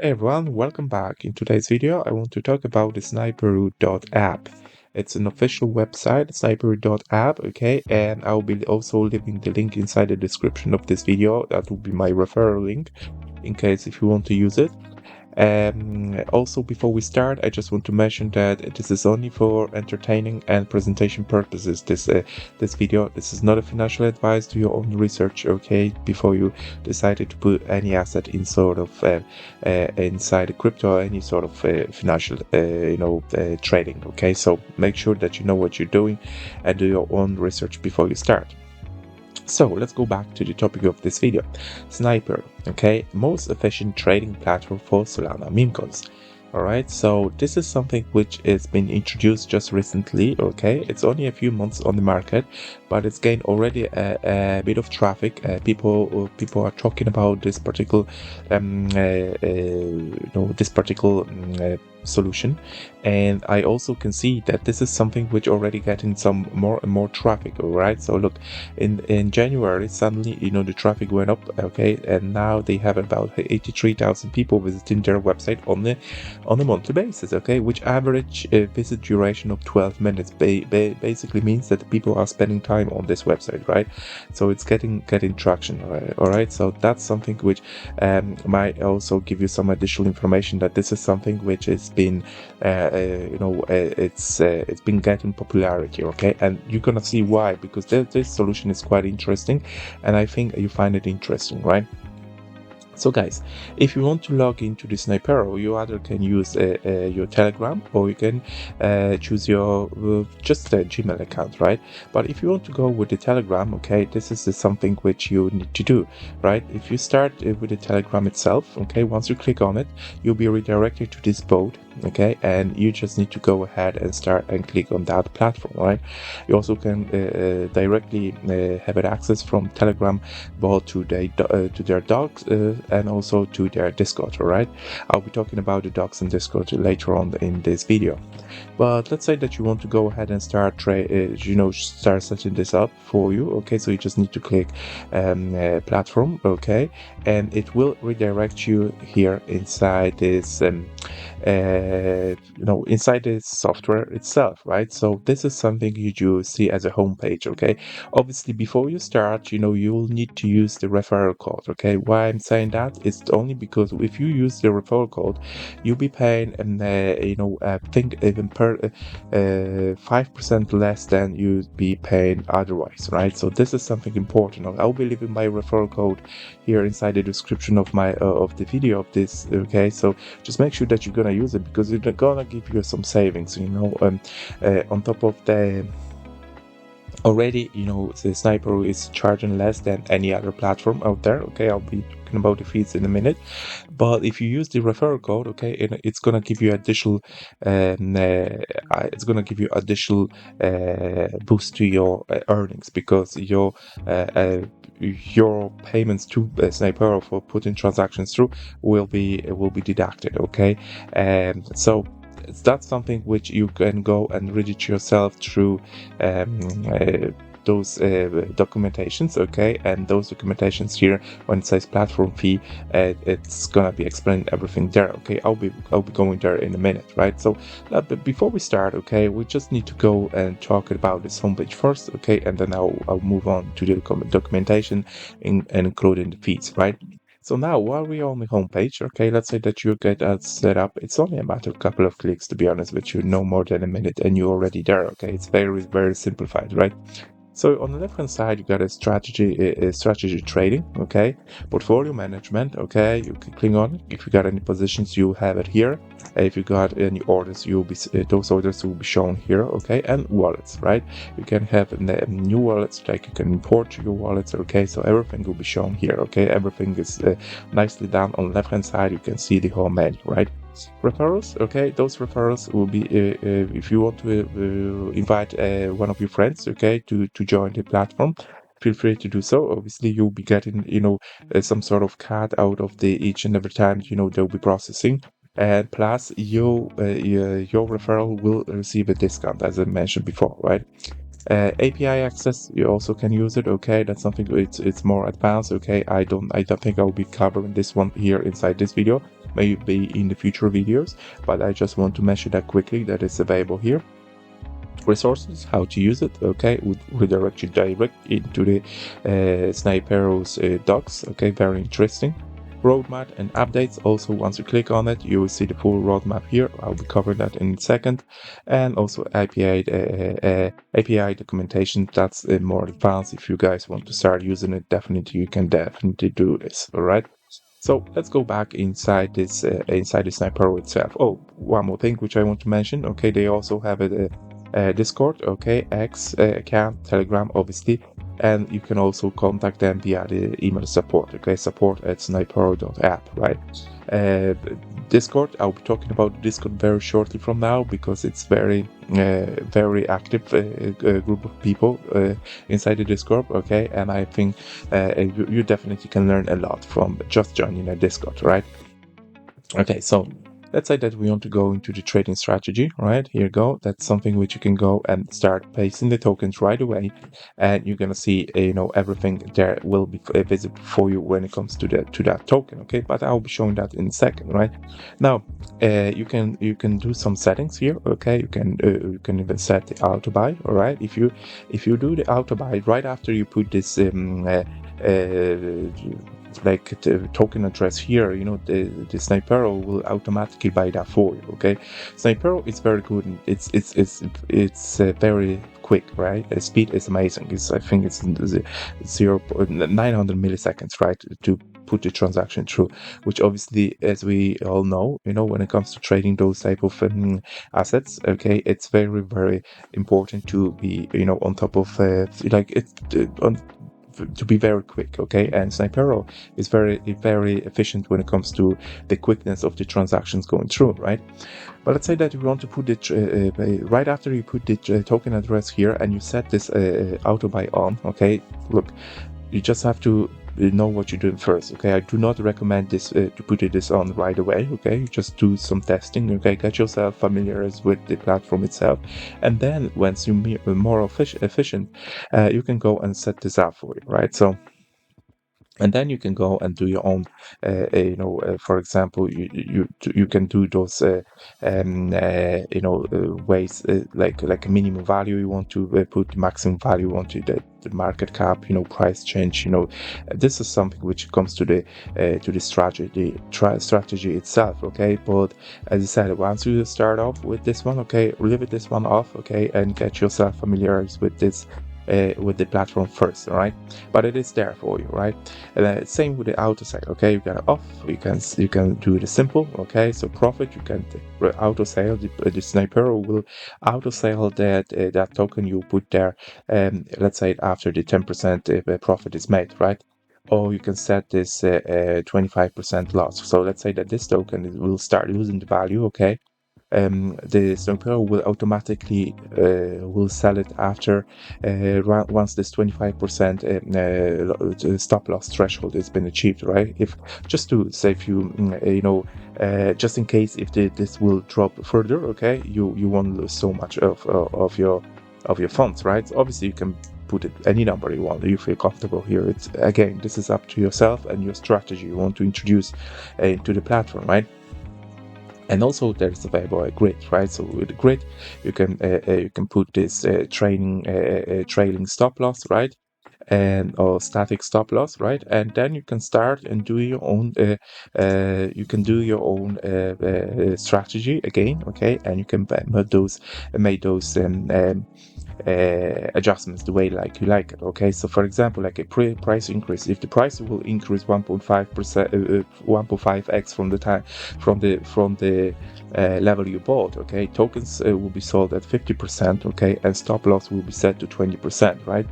Hey everyone, welcome back. In today's video, I want to talk about the Sniperoo.app. It's an official website, Sniperoo.app, okay? And I'll be also leaving the link inside the description of this video. That will be my referral link in case if you want to use it. Also, before we start, I just want to mention that this is only for entertaining and presentation purposes. This video, this is not a financial advice. Do your own research, okay, before you decided to put any asset in sort of inside crypto or any sort of financial, trading. Okay, so make sure that you know what you're doing and do your own research before you start. So let's go back to the topic of this video. Sniper, okay, most efficient trading platform for Solana meme coins. Alright, so this is something which has been introduced just recently, okay? It's only a few months on the market, but it's gained already a bit of traffic. People are talking about this particular, solution, and I also can see that this is something which already getting some more and more traffic. All right, so look, in January suddenly the traffic went up, okay, and now they have about 83,000 people visiting their website on a monthly basis, okay, which average visit duration of 12 minutes basically means that people are spending time on this website, right? So it's getting traction. All right, so that's something which might also give you some additional information that this is something which has been it's been getting popularity, okay, and you're gonna see why, because this solution is quite interesting and I think you find it interesting, right? So guys, if you want to log into the Sniperoo, you either can use your Telegram, or you can choose your just a Gmail account, right? But if you want to go with the Telegram, okay, this is something which you need to do, right? If you start with the Telegram itself, okay, once you click on it, you'll be redirected to this boat, okay, and you just need to go ahead and start and click on that platform, right? You also can directly have it access from Telegram bot to their docs and also to their Discord. All right, I'll be talking about the docs and Discord later on in this video. But let's say that you want to go ahead and start start setting this up for you, okay? So you just need to click platform, okay, and it will redirect you here inside this inside this software itself, right? So this is something you see as a home page, okay? Obviously, before you start, you'll need to use the referral code, okay? Why I'm saying that is only because if you use the referral code, you'll be paying I think even per 5% less than you'd be paying otherwise, right? So this is something important. I'll be leaving my referral code here inside the description of my of the video of this, okay? So just make sure that you're gonna use it, because it's gonna give you some savings, on top of the already, the Sniperoo is charging less than any other platform out there, okay? I'll be talking about the fees in a minute, but if you use the referral code, okay, it's gonna give you additional boost to your earnings, because your payments to Sniperoo for putting transactions through will be deducted, okay? And so that's something which you can go and read it yourself through those documentations, okay? And those documentations here, when it says platform fee, it's gonna be explaining everything there, okay? I'll be going there in a minute, right? So but before we start, okay, we just need to go and talk about this homepage first, okay? And then I'll move on to the documentation and including the fees, right? So now, while we're on the homepage, okay, let's say that you get that set up. It's only a matter of a couple of clicks, to be honest with you, no more than a minute, and you're already there, okay? It's very, very simplified, right? So on the left-hand side, you got a strategy trading, okay? Portfolio management, okay? You can click on it. If you got any positions, you have it here. If you got any orders, those orders will be shown here, okay? And wallets, right? You can have new wallets, like you can import your wallets, okay? So everything will be shown here, okay? Everything is nicely done. On the left-hand side, you can see the whole menu, right? Referrals, okay, those referrals will be if you want to invite one of your friends, okay, to join the platform, feel free to do so. Obviously, you'll be getting some sort of cut out of the each and every time they'll be processing, and plus your referral will receive a discount, as I mentioned before, right? API access, you also can use it, okay? That's something it's more advanced, okay? I don't think I'll be covering this one here inside this video, maybe in the future videos, but I just want to mention that quickly, that it's available here. Resources, how to use it, okay, would redirect you direct into the Sniperoo's docs, okay, very interesting. Roadmap and updates, also once you click on it you will see the full roadmap here. I'll be covering that in a second. And also API documentation, that's more advanced. If you guys want to start using it, definitely you can definitely do this. All right, so let's go back inside this Sniperoo itself. Oh, one more thing which I want to mention, okay, they also have a Discord, okay, X account, Telegram, obviously, and you can also contact them via the email support, okay, support@sniperoo.app, right? Discord, I'll be talking about Discord very shortly from now, because it's very active group of people inside the Discord, okay, and I think you definitely can learn a lot from just joining a Discord, right? Okay, so let's say that we want to go into the trading strategy, right? Here you go. That's something which you can go and start placing the tokens right away, and you're gonna see, everything there will be visible for you when it comes to that token. Okay, but I'll be showing that in a second, right? Now, you can do some settings here. Okay, you can even set the auto buy. All right, if you do the auto buy right after you put this like the token address here, the Sniperoo will automatically buy that for you. Okay, Sniperoo is very good, and it's very quick, right? The speed is amazing. I think it's 900 milliseconds, right, to put the transaction through, which obviously, as we all know, when it comes to trading those type of assets, okay, it's very, very important to be, on top of like it to be very quick, okay? And Sniperoo is very, very efficient when it comes to the quickness of the transactions going through, right? But let's say that you want to put it right after you put the token address here and you set this auto buy on, okay? Look, you just have to know what you're doing first, okay? I do not recommend this to put this on right away, okay? Just do some testing, okay? Get yourself familiar with the platform itself, and then once you're more efficient, you can go and set this up for you, right? So, and then you can go and do your own for example, you can do those ways, like a minimum value you want to put, maximum value you want to, the market cap, price change. This is something which comes to the strategy itself, okay? But as I said, once you start off with this one, okay, leave this one off, okay, and get yourself familiarized with this with the platform first, all right? But it is there for you, right? And same with the auto sale, okay? You got off, you can do the simple, okay? So profit, you can auto sale. The Sniperoo will auto sale that token you put there, let's say after the 10% profit is made, right? Or you can set this 25% loss. So let's say that this token will start losing the value, okay? The Sniperoo will automatically will sell it after once this 25% stop loss threshold has been achieved, right? If just to save you, just in case if this will drop further, okay, you won't lose so much of your funds, right? Obviously, you can put it any number you want. You feel comfortable here. It's again, this is up to yourself and your strategy you want to introduce to the platform, right? And also there's available a grid, right? So with the grid, you can put this trailing stop loss, right? And or static stop loss, right? And then you can start and do your own strategy again, okay? And you can make those adjustments the way like you like it, okay? So for example, like a price increase, if the price will increase 1.5%, 1.5x from the time from the level you bought, okay, tokens will be sold at 50%, okay, and stop loss will be set to 20%, right?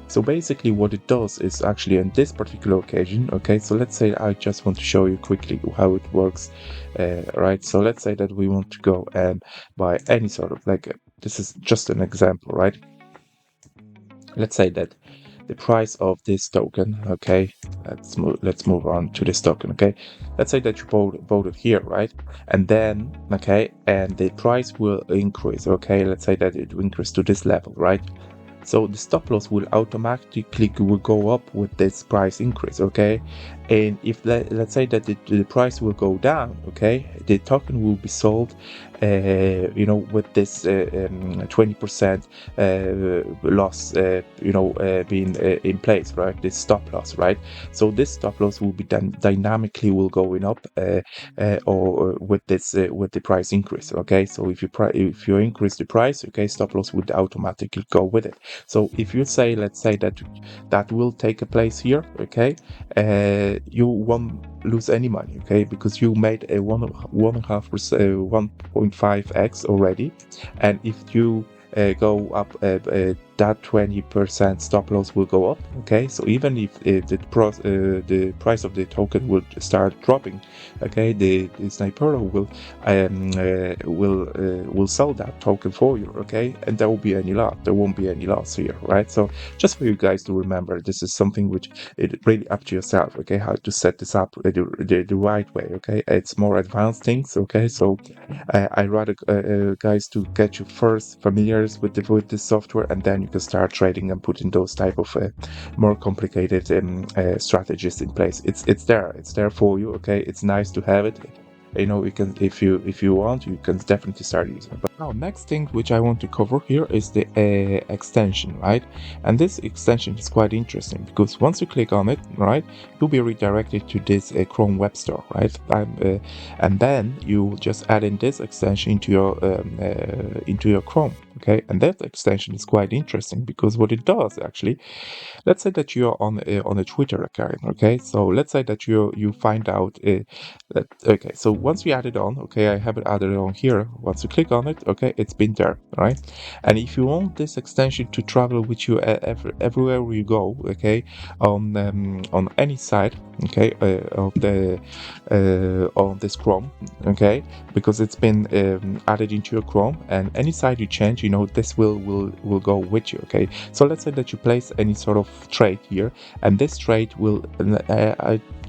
So basically what it does is actually on this particular occasion, okay, so let's say I just want to show you quickly how it works, right? So let's say that we want to go and buy any sort of this is just an example, right? Let's say that the price of this token, okay, let's move on to this token, okay? Let's say that you bought it here, right? And then, okay, and the price will increase, okay? Let's say that it will increase to this level, right? So the stop loss will automatically will go up with this price increase, okay? And if let's say that the price will go down, okay, the token will be sold, with this 20% loss, being in place, right? This stop loss, right? So this stop loss will be then dynamically will going up, or with this with the price increase, okay? So if you increase the price, okay, stop loss would automatically go with it. So if you say, let's say that will take a place here, okay, you won't lose any money, okay, because you made a 1.5%, 1.5x already, and if you go up, that 20% stop loss will go up, okay. So even if the price of the token will start dropping, okay, the Sniperoo will sell that token for you, okay, and there won't be any loss here, right? So just for you guys to remember, this is something which it really up to yourself, okay, how to set this up the right way, okay. It's more advanced things, okay. So I rather guys to get you first familiar with the software, and then you can start trading and putting those type of more complicated strategies in place. It's there for you, okay. It's nice to have it. You can, if you want, you can definitely start using it. But now, next thing which I want to cover here is the extension, right? And this extension is quite interesting because once you click on it, right, you'll be redirected to this Chrome web store, right? And then you just add in this extension into your Chrome, okay? And that extension is quite interesting because what it does actually, let's say that you're on a Twitter account, okay? So let's say that you find out okay. So once you add it on, okay, I have it added on here. Once you click on it, okay, it's been there, right? And if you want this extension to travel with you everywhere you go, okay, on any side, okay, on this Chrome, okay, because it's been added into your Chrome, and any side you change, this will go with you, okay. So let's say that you place any sort of trade here, and this trade will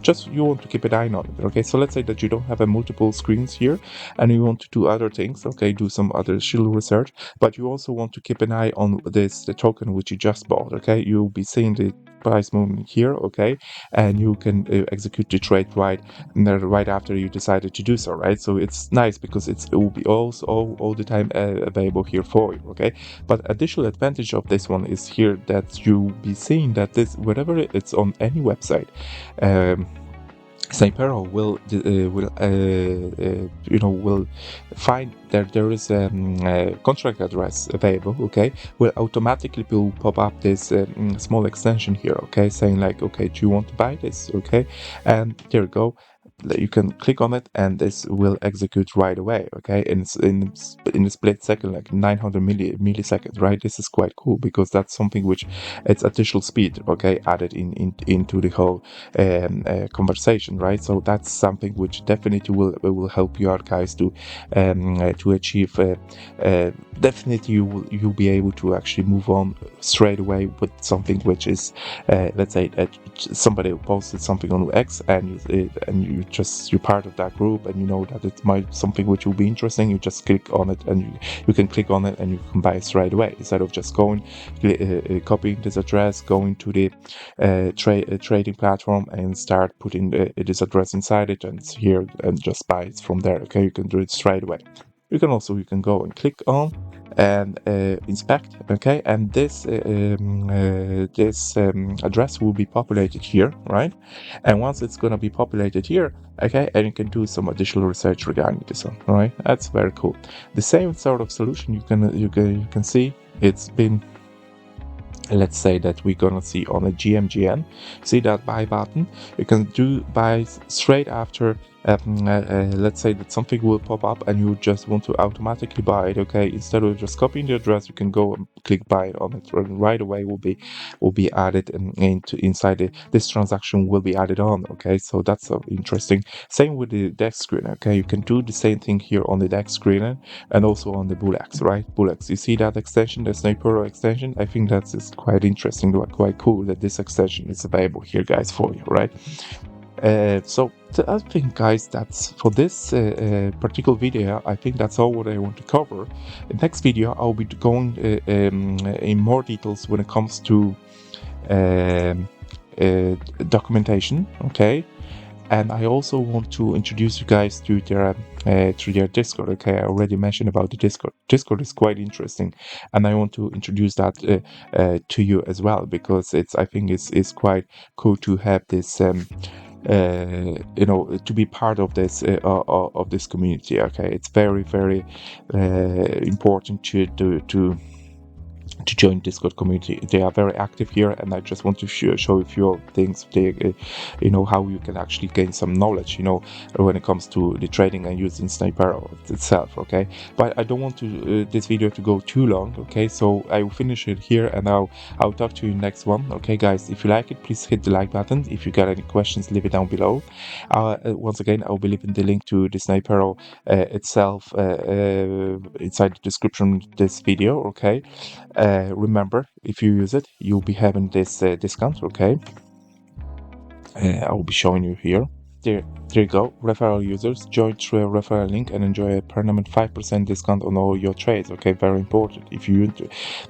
just you want to keep an eye on it, okay. So let's say that you don't have a multiple screens here and you want to do other things, okay, do some other shield research, but you also want to keep an eye on the token which you just bought, okay. You'll be seeing the price movement here, okay, and you can execute the trade right after you decided to do so, right? So it's nice because it will be also all the time available here for you, okay. But additional advantage of this one is here that you'll be seeing that this, whenever it's on any website, Sniperoo will find that there is a contract address available, okay, will automatically pop up this small extension here, okay, saying like, okay, do you want to buy this, okay, and there you go. You can click on it and this will execute right away, okay, in a split second, like 900 milliseconds, right? This is quite cool because that's something which it's additional speed, okay, added into the whole conversation, right? So that's something which definitely will help you out, guys, to achieve. Definitely, you'll be able to actually move on straight away with something which is, let's say that somebody posted something on X, and you're part of that group, and you know that it might something which will be interesting. You just click on it, and you can click on it, and you can buy it straight away instead of just going, copying this address, going to the trading platform and start putting this address inside it and it's here and just buy it from there, okay. You can do it straight away. You can go and click on and inspect, okay, and this address will be populated here, right? And once it's going to be populated here, okay, and you can do some additional research regarding this one, all right? That's very cool. The same sort of solution you can see it's been, let's say that we're gonna see on a GMGN, see that buy button, you can do buy straight after. Let's say that something will pop up and you just want to automatically buy it, okay, instead of just copying the address, you can go and click buy it on it, and right away will be added into inside this transaction will be added on, okay. So that's interesting. Same with the deck screen, okay, you can do the same thing here on the deck screen and also on the Bullx, right? Bullx, you see that extension, the Sniperoo extension? I think that's quite interesting, quite cool that this extension is available here, guys, for you, right? So the other thing, guys, that's for this particular video. I think that's all what I want to cover. In next video, I'll be going in more details when it comes to um, documentation. Okay, and I also want to introduce you guys to their Discord. Okay, I already mentioned about the Discord. Discord is quite interesting, and I want to introduce that to you as well, because I think it's quite cool to have this. To be part of this community. Okay, it's very important to join Discord community. They are very active here, and I just want to show a few things. How you can actually gain some knowledge. When it comes to the trading and using Sniperoo itself. Okay, but I don't want this video to go too long. Okay, so I will finish it here, and I'll talk to you next one. Okay, guys, if you like it, please hit the like button. If you got any questions, leave it down below. Once again, I'll be leaving the link to the Sniperoo itself inside the description of this video. Okay. Remember, if you use it, you'll be having this discount. Okay, I will be showing you here. There you go. Referral users join through a referral link and enjoy a permanent 5% discount on all your trades. Okay, very important. If you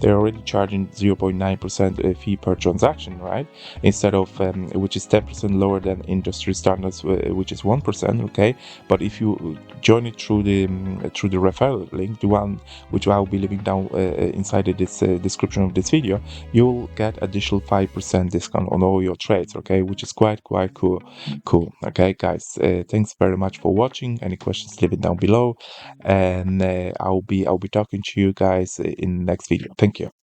they're already charging 0.9% fee per transaction, right? Instead of which is 10% lower than industry standards, which is 1%. Okay, but if you join it through the referral link, the one which I'll be leaving down inside this description of this video, you'll get additional 5% discount on all your trades. Okay, which is quite cool. Okay, guys, thanks very much for watching. Any questions, leave it down below, and I'll be talking to you guys in the next video. Thank you.